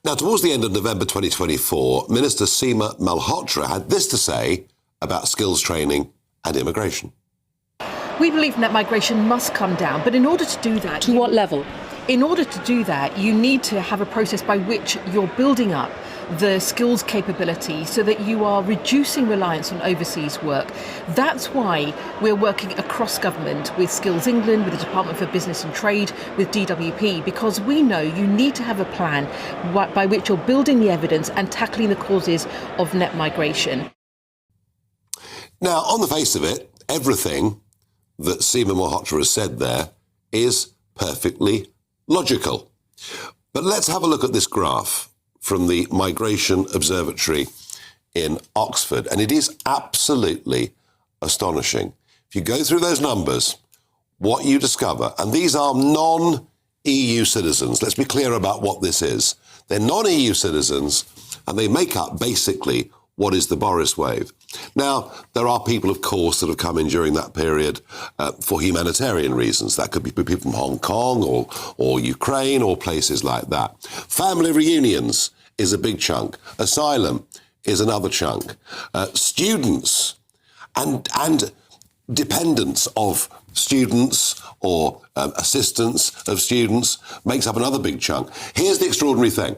Now, towards the end of November 2024, Minister Seema Malhotra had this to say about skills training and immigration. We believe net migration must come down, but in order to do that... To what level? In order to do that, you need to have a process by which you're building up the skills capability so that you are reducing reliance on overseas work. That's why we're working across government with Skills England, with the Department for Business and Trade, with DWP, because we know you need to have a plan by which you're building the evidence and tackling the causes of net migration. Now, on the face of it, everything that Seema Malhotra has said there is perfectly logical. But let's have a look at this graph from the Migration Observatory in Oxford, and it is absolutely astonishing. If you go through those numbers, what you discover, and these are non-EU citizens, let's be clear about what this is. They're non-EU citizens, and they make up basically what is the Boris wave. Now, there are people, of course, that have come in during that period for humanitarian reasons. That could be people from Hong Kong or Ukraine or places like that. Family reunions is a big chunk. Asylum is another chunk. Students and dependents of students or assistants of students makes up another big chunk. Here's the extraordinary thing.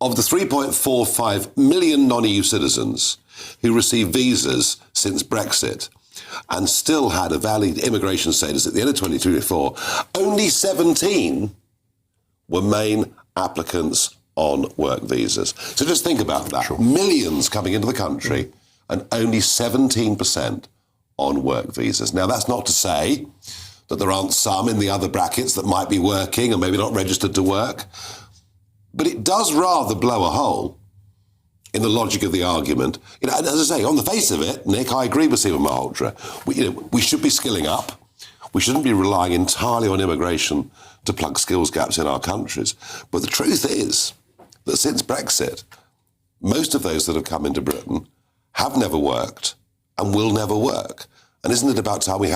Of the 3.45 million non-EU citizens who received visas since Brexit and still had a valid immigration status at the end of 2024, only 17 were main applicants on work visas. So just think about that. Sure. Millions coming into the country and only 17% on work visas. Now, that's not to say that there aren't some in the other brackets that might be working and maybe not registered to work. But it does rather blow a hole in the logic of the argument. And as I say, on the face of it, Nick, I agree with Seema Malhotra. We should be skilling up. We shouldn't be relying entirely on immigration to plug skills gaps in our countries. But the truth is that since Brexit, most of those that have come into Britain have never worked and will never work. And isn't it about time we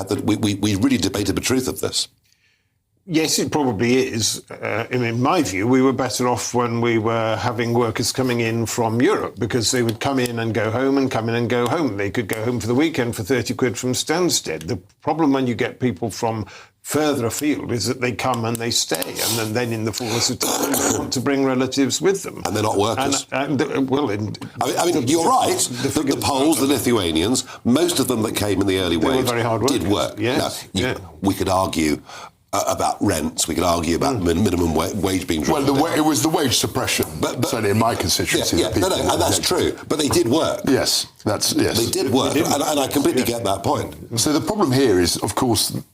really debated the truth of this? Yes, it probably is. In my view, we were better off when we were having workers coming in from Europe, because they would come in and go home and come in and go home. They could go home for the weekend for 30 quid from Stansted. The problem when you get people from further afield is that they come and they stay, and then in the fullness of time they want to bring relatives with them. And they're not workers. I mean, you're right. The Poles, the Lithuanians, most of them that came in the early waves did work. Yes. Now, we could argue about rents, we could argue about minimum wage being driven. Well, it was the wage suppression, certainly in my constituency. And that's true, but they did work. Yes. They did work, and I completely get that point. So the problem here is, of course,